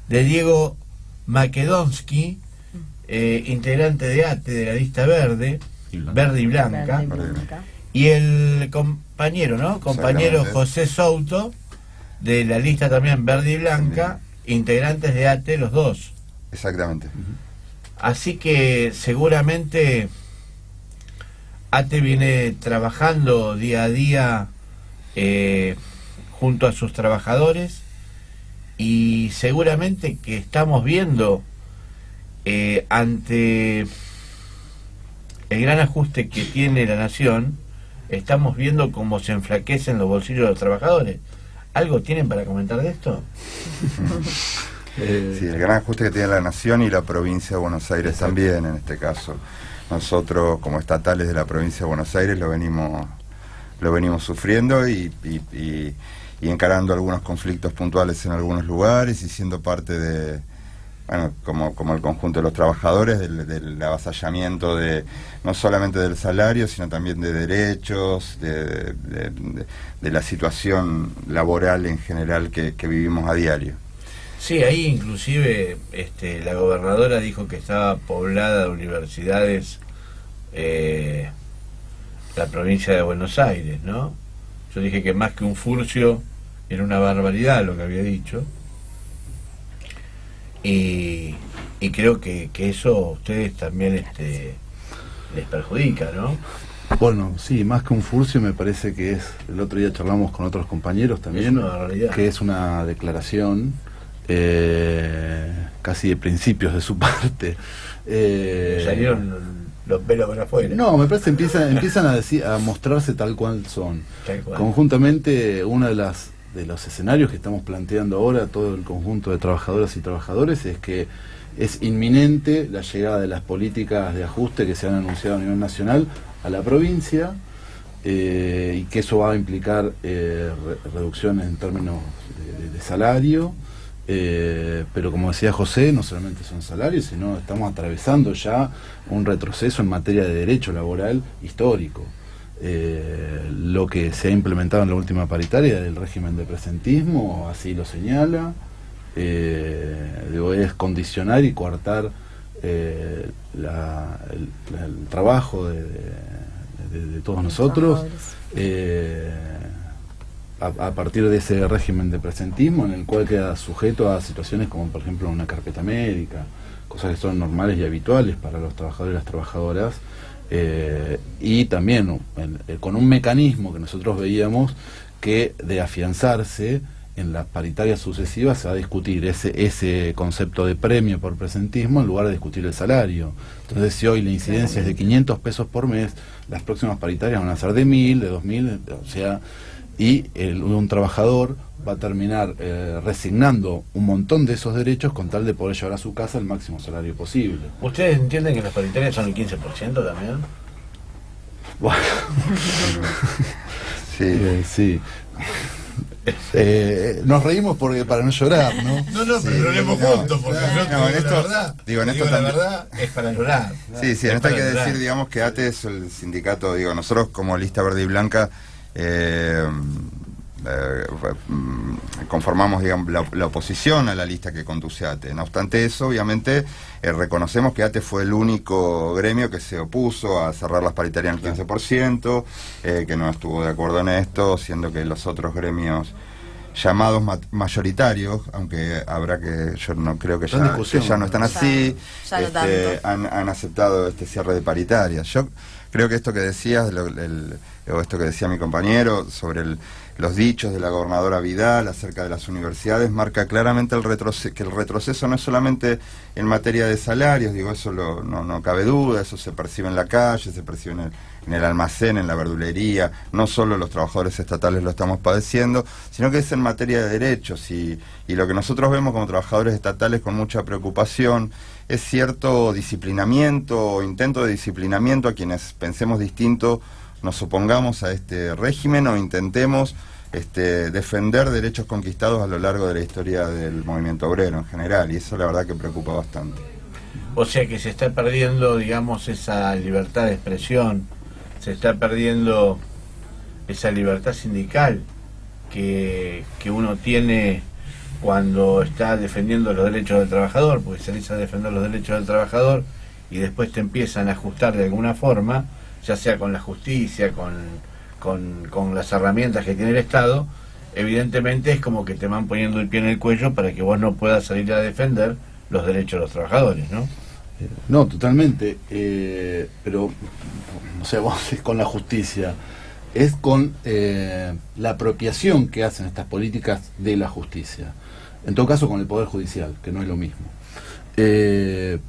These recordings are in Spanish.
de Diego Makedonsky, integrante de ATE, de la lista verde y blanca, y el compañero, ¿no? Compañero José Souto, de la lista también verde y blanca, integrantes de ATE, los dos. Exactamente. Así que seguramente ATE viene trabajando día a día junto a sus trabajadores, y seguramente que estamos viendo ante el gran ajuste que tiene la nación, estamos viendo cómo se enflaquecen los bolsillos de los trabajadores. ¿Algo tienen para comentar de esto? Sí, el gran ajuste que tiene la nación y la provincia de Buenos Aires también, en este caso. Nosotros, como estatales de la provincia de Buenos Aires, lo venimos sufriendo y encarando algunos conflictos puntuales en algunos lugares, y siendo parte de, bueno, como el conjunto de los trabajadores, del avasallamiento no solamente del salario, sino también de derechos, de la situación laboral en general que vivimos a diario. Sí, ahí inclusive la gobernadora dijo que estaba poblada de universidades la provincia de Buenos Aires, ¿no? Yo dije que más que un furcio era una barbaridad lo que había dicho, y creo que eso a ustedes también les perjudica, ¿no? Bueno, sí, más que un furcio me parece que es, el otro día charlamos con otros compañeros también, que es una declaración casi de principios de su parte. Salieron los pelos para afuera. No, me parece que empiezan a mostrarse tal cual son. Conjuntamente, uno de los escenarios que estamos planteando ahora, todo el conjunto de trabajadoras y trabajadores, es que es inminente la llegada de las políticas de ajuste que se han anunciado a nivel nacional a la provincia, y que eso va a implicar reducciones en términos de salario, pero como decía José, no solamente son salarios, sino estamos atravesando ya un retroceso en materia de derecho laboral histórico. Lo que se ha implementado en la última paritaria del régimen de presentismo así lo señala. Es condicionar y coartar el trabajo de todos nosotros, a partir de ese régimen de presentismo en el cual queda sujeto a situaciones como por ejemplo una carpeta médica, cosas que son normales y habituales para los trabajadores y las trabajadoras, y también con un mecanismo que nosotros veíamos que, de afianzarse, en las paritarias sucesivas se va a discutir ese concepto de premio por presentismo en lugar de discutir el salario. Entonces, si hoy la incidencia es de 500 pesos por mes, las próximas paritarias van a ser de 1000, de 2000, o sea, y un trabajador va a terminar resignando un montón de esos derechos con tal de poder llevar a su casa el máximo salario posible. ¿Ustedes entienden que las paritarias son el 15% también? Bueno. Sí. Nos reímos para no llorar, ¿no? No, pero lloremos juntos, porque en esto la verdad es para llorar. Sí, en esto hay que decir, digamos, que ATE es el sindicato, nosotros como lista verde y blanca conformamos, digamos, la oposición a la lista que conduce ATE. No obstante eso, obviamente, reconocemos que ATE fue el único gremio que se opuso a cerrar las paritarias en el 15%, que no estuvo de acuerdo en esto, siendo que los otros gremios llamados mayoritarios, aunque habrá que, yo no creo que ya no están así, han aceptado este cierre de paritarias. Yo creo que esto que decías, o esto que decía mi compañero sobre los dichos de la gobernadora Vidal acerca de las universidades, marca claramente que el retroceso no es solamente en materia de salarios, eso no cabe duda, eso se percibe en la calle, se percibe en el almacén, en la verdulería, no solo los trabajadores estatales lo estamos padeciendo, sino que es en materia de derechos, y lo que nosotros vemos como trabajadores estatales con mucha preocupación es cierto disciplinamiento o intento de disciplinamiento a quienes pensemos distinto, nos opongamos a este régimen o intentemos defender derechos conquistados a lo largo de la historia del movimiento obrero en general, y eso la verdad que preocupa bastante. O sea que se está perdiendo, digamos, esa libertad de expresión, se está perdiendo esa libertad sindical que uno tiene cuando está defendiendo los derechos del trabajador, porque salís a defender los derechos del trabajador y después te empiezan a ajustar de alguna forma, ya sea con la justicia, con las herramientas que tiene el Estado, evidentemente es como que te van poniendo el pie en el cuello para que vos no puedas salir a defender los derechos de los trabajadores, ¿no? No, totalmente, pero, o sea, vos es con la justicia, es con la apropiación que hacen estas políticas de la justicia. En todo caso, con el Poder Judicial, que no es lo mismo.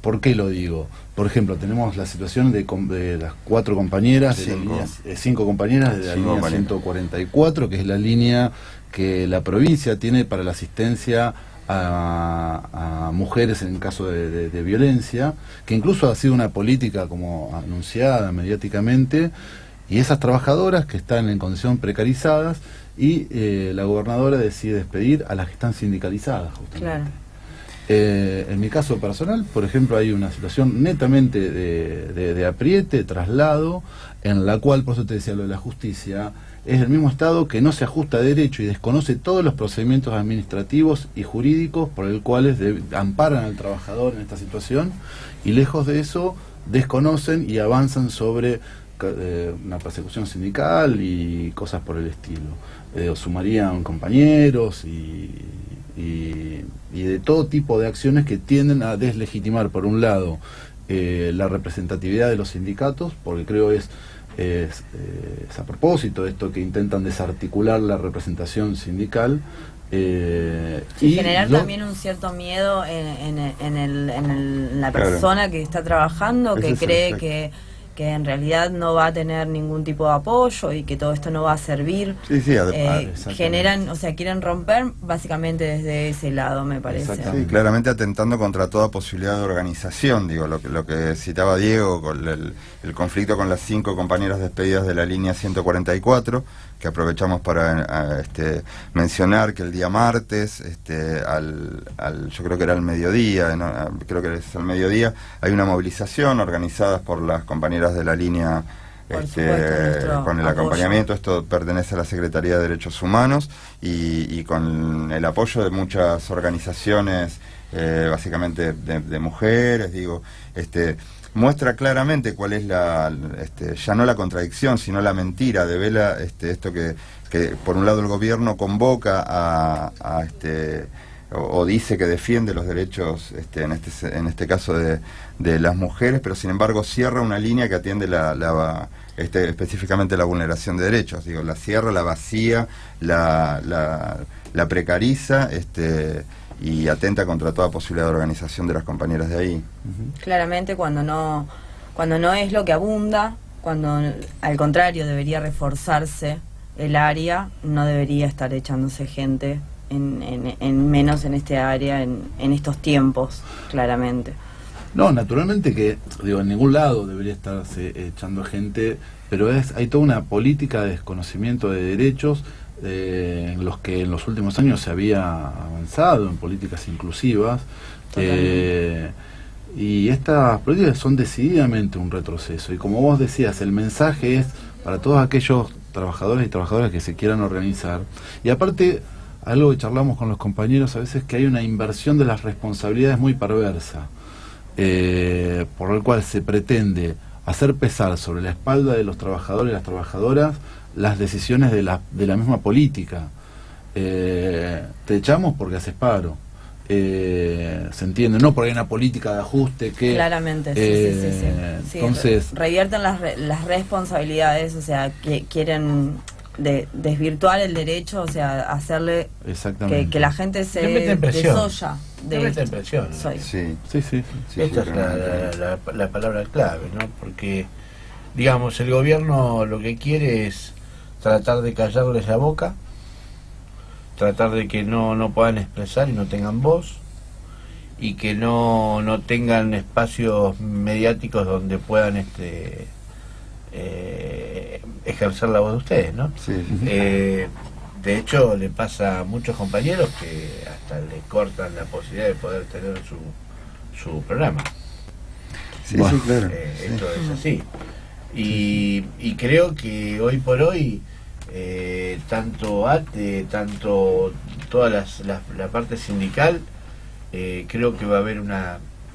¿Por qué lo digo? Por ejemplo, tenemos la situación de las 4 compañeras, de la línea, 5 compañeras de la línea 144, que es la línea que la provincia tiene para la asistencia a mujeres en caso de violencia, que incluso ha sido una política como anunciada mediáticamente, y esas trabajadoras que están en condición precarizadas, y la gobernadora decide despedir a las que están sindicalizadas, justamente. Claro. En mi caso personal, por ejemplo, hay una situación netamente de apriete, traslado, en la cual, por eso te decía lo de la justicia, es el mismo Estado que no se ajusta a derecho y desconoce todos los procedimientos administrativos y jurídicos por el cuales amparan al trabajador en esta situación, y lejos de eso desconocen y avanzan sobre una persecución sindical y cosas por el estilo. Sumarían compañeros y de todo tipo de acciones que tienden a deslegitimar, por un lado, la representatividad de los sindicatos, porque creo es a propósito de esto que intentan desarticular la representación sindical, y generar también un cierto miedo en la persona que está trabajando, que cree que en realidad no va a tener ningún tipo de apoyo y que todo esto no va a servir. Generan, o sea, quieren romper básicamente desde ese lado, me parece. Sí, claramente atentando contra toda posibilidad de organización, digo, lo que citaba Diego, con el conflicto con las 5 compañeras despedidas de la línea 144, que aprovechamos para mencionar que el día martes, yo creo que era al mediodía, ¿no? Creo que es al mediodía, hay una movilización organizada por las compañeras de la línea con el acompañamiento. Esto pertenece a la Secretaría de Derechos Humanos y con el apoyo de muchas organizaciones, básicamente de mujeres, digo, muestra claramente cuál es ya no la contradicción, sino la mentira de Vela, esto que por un lado el gobierno convoca o dice que defiende los derechos, en este caso de las mujeres, pero sin embargo cierra una línea que atiende específicamente la vulneración de derechos. Digo, la cierra, la vacía, la precariza, y atenta contra toda posibilidad de organización de las compañeras de ahí. Claramente cuando no es lo que abunda, cuando al contrario debería reforzarse el área, no debería estar echándose gente en menos en este área, en estos tiempos, claramente. No, naturalmente que, digo, en ningún lado debería estarse echando gente, pero hay toda una política de desconocimiento de derechos, en los que en los últimos años se había avanzado en políticas inclusivas, y estas políticas son decididamente un retroceso, y como vos decías, el mensaje es para todos aquellos trabajadores y trabajadoras que se quieran organizar, y aparte, algo que charlamos con los compañeros a veces, que hay una inversión de las responsabilidades muy perversa, por el cual se pretende hacer pesar sobre la espalda de los trabajadores y las trabajadoras las decisiones de la misma política. Te echamos porque haces paro, se entiende, no porque hay una política de ajuste que claramente sí. Entonces revierten las responsabilidades, o sea, que quieren desvirtuar el derecho, o sea, hacerle que la gente se desoya de presión, ¿no? Sí. Esta es la palabra clave, ¿no? Porque, digamos, el gobierno lo que quiere es tratar de callarles la boca, tratar de que no puedan expresar y no tengan voz, y que no tengan espacios mediáticos donde puedan ejercer la voz de ustedes, ¿no? Sí. De hecho, le pasa a muchos compañeros que hasta le cortan la posibilidad de poder tener su programa. Sí, bueno, sí, claro. Esto es así. Y creo que hoy por hoy tanto ATE, tanto toda la parte sindical, creo que va a haber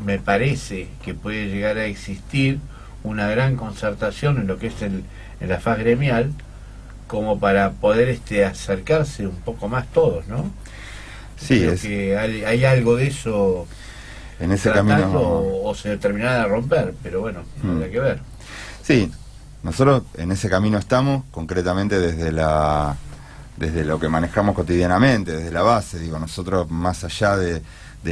me parece que puede llegar a existir una gran concertación en lo que es en la faz gremial, como para poder acercarse un poco más todos, ¿no? Sí, creo que hay algo de eso en ese camino, o se terminará de romper, pero bueno, habrá que ver. Sí, nosotros en ese camino estamos, concretamente desde lo que manejamos cotidianamente, desde la base. Digo, nosotros, más allá de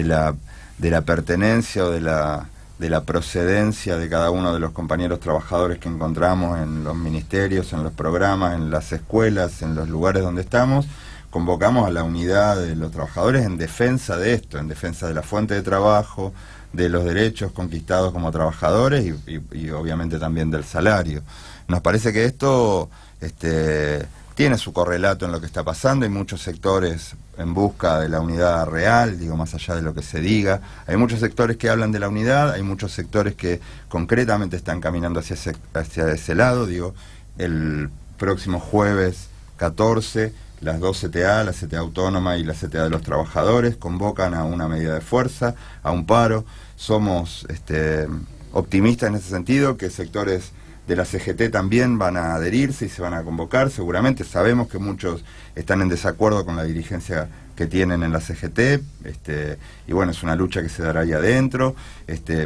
la pertenencia o de la procedencia de cada uno de los compañeros trabajadores que encontramos en los ministerios, en los programas, en las escuelas, en los lugares donde estamos, convocamos a la unidad de los trabajadores en defensa de esto, en defensa de la fuente de trabajo, de los derechos conquistados como trabajadores y obviamente también del salario. Nos parece que esto tiene su correlato en lo que está pasando. Hay muchos sectores en busca de la unidad real, digo, más allá de lo que se diga. Hay muchos sectores que hablan de la unidad, hay muchos sectores que concretamente están caminando hacia ese lado. Digo, el próximo jueves 14, las dos CTA, la CTA Autónoma y la CTA de los Trabajadores, convocan a una medida de fuerza, a un paro. Somos optimistas en ese sentido, que sectores de la CGT también van a adherirse y se van a convocar. Seguramente sabemos que muchos están en desacuerdo con la dirigencia que tienen en la CGT, y bueno, es una lucha que se dará ahí adentro,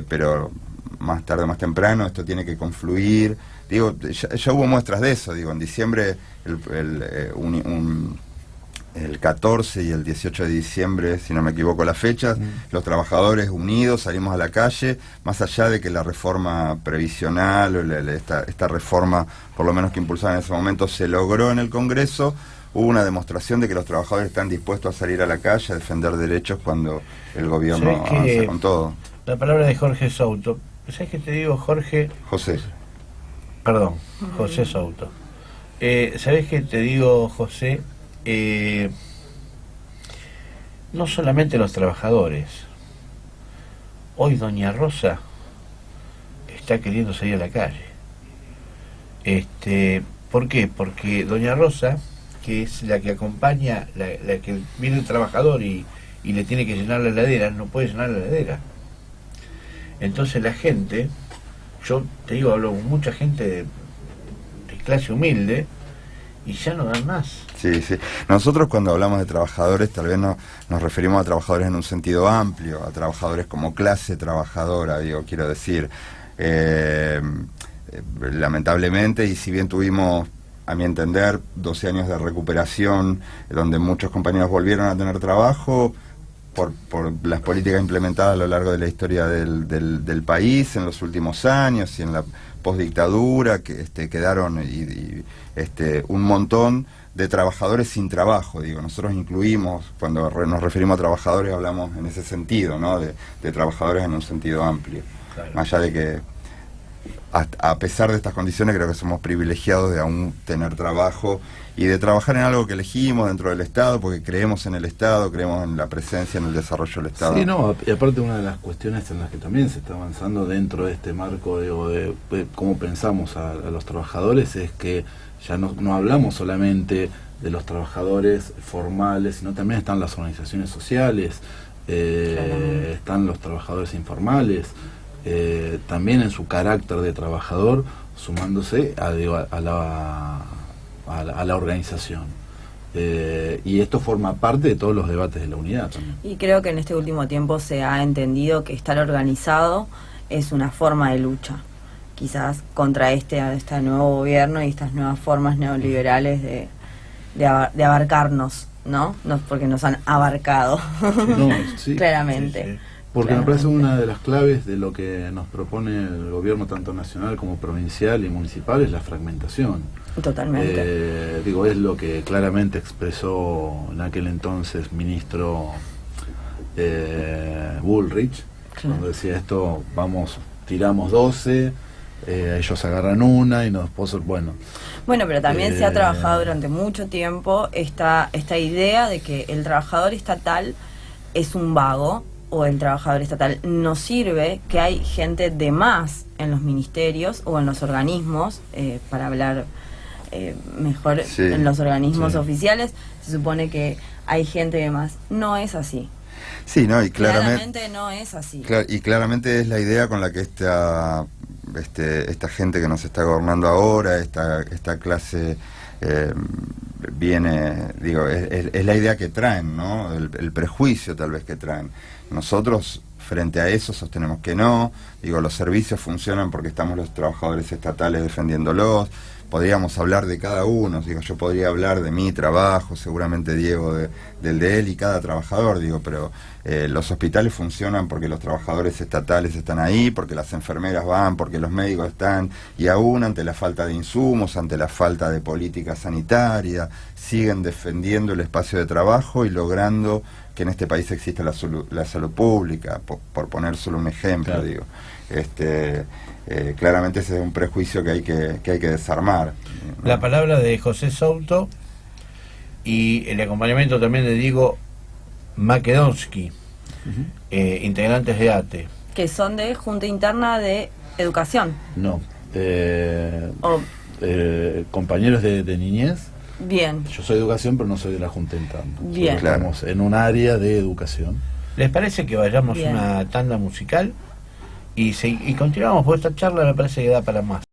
pero más tarde o más temprano esto tiene que confluir. Digo, ya hubo muestras de eso. Digo, en diciembre, el 14 y el 18 de diciembre, si no me equivoco las fechas, los trabajadores unidos salimos a la calle, más allá de que la reforma previsional o esta reforma, por lo menos que impulsaban en ese momento, se logró en el Congreso. Hubo una demostración de que los trabajadores están dispuestos a salir a la calle a defender derechos cuando el gobierno avanza con todo. La palabra de Jorge Souto. ¿Sabes qué te digo, Jorge? José. Perdón, José Souto. ¿Sabes qué te digo, José? No solamente los trabajadores. Hoy Doña Rosa está queriendo salir a la calle. ¿Por qué? Porque Doña Rosa, que es la que acompaña, la que viene el trabajador y le tiene que llenar la heladera, no puede llenar la heladera. Entonces la gente, yo te digo, hablo con mucha gente de clase humilde, y ya no dan más. Sí, sí. Nosotros cuando hablamos de trabajadores tal vez no nos referimos a trabajadores en un sentido amplio, a trabajadores como clase trabajadora, quiero decir. Lamentablemente, y si bien tuvimos, a mi entender, 12 años de recuperación, donde muchos compañeros volvieron a tener trabajo, por las políticas implementadas a lo largo de la historia del país en los últimos años y en la postdictadura, que quedaron un montón de trabajadores sin trabajo. Digo, nosotros incluimos, cuando nos referimos a trabajadores, hablamos en ese sentido, ¿no? De trabajadores en un sentido amplio. Claro. Más allá de que, a pesar de estas condiciones, creo que somos privilegiados de aún tener trabajo y de trabajar en algo que elegimos dentro del Estado, porque creemos en el Estado, creemos en la presencia, en el desarrollo del Estado. Sí, no, y aparte una de las cuestiones en las que también se está avanzando dentro de este marco de cómo pensamos a los trabajadores es que ya no hablamos solamente de los trabajadores formales, sino también están las organizaciones sociales, están los trabajadores informales, también en su carácter de trabajador, sumándose a la organización. Y esto forma parte de todos los debates de la unidad también. Y creo que en este último tiempo se ha entendido que estar organizado es una forma de lucha, quizás contra este nuevo gobierno y estas nuevas formas neoliberales de abarcarnos, ¿no? Porque nos han abarcado, no, sí, claramente. Sí, sí. Porque me parece una de las claves de lo que nos propone el gobierno, tanto nacional como provincial y municipal, es la fragmentación. Totalmente. Es lo que claramente expresó en aquel entonces ministro Bullrich, claro, cuando decía esto, tiramos 12, ellos agarran una y nos ponen, bueno, pero también se ha trabajado durante mucho tiempo esta idea de que el trabajador estatal es un vago, o el trabajador estatal no sirve, que hay gente de más en los ministerios o en los organismos, para hablar mejor, sí, en los organismos, sí, oficiales. Se supone que hay gente que más. No es así. Sí, no, y claramente no es así. Y claramente es la idea con la que esta gente que nos está gobernando ahora, esta clase viene, digo, es la idea que traen, ¿no? El prejuicio tal vez que traen. Nosotros frente a eso sostenemos que no, digo, los servicios funcionan porque estamos los trabajadores estatales defendiéndolos. Podríamos hablar de cada uno, digo, yo podría hablar de mi trabajo, seguramente Diego del de él y cada trabajador, digo, pero los hospitales funcionan porque los trabajadores estatales están ahí, porque las enfermeras van, porque los médicos están, y aún ante la falta de insumos, ante la falta de política sanitaria, siguen defendiendo el espacio de trabajo y logrando que en este país exista la salud pública, por poner solo un ejemplo, claro. Digo, claramente ese es un prejuicio que hay que desarmar, ¿no? La palabra de José Souto y el acompañamiento también de Diego Makedonsky, integrantes de ATE. Que son de Junta Interna de Educación. No, compañeros de niñez. Bien. Yo soy de educación, pero no soy de la Junta Interna. Bien. Estamos en un área de educación. ¿Les parece que vayamos a una tanda musical? Y continuamos, porque esta charla me parece que da para más.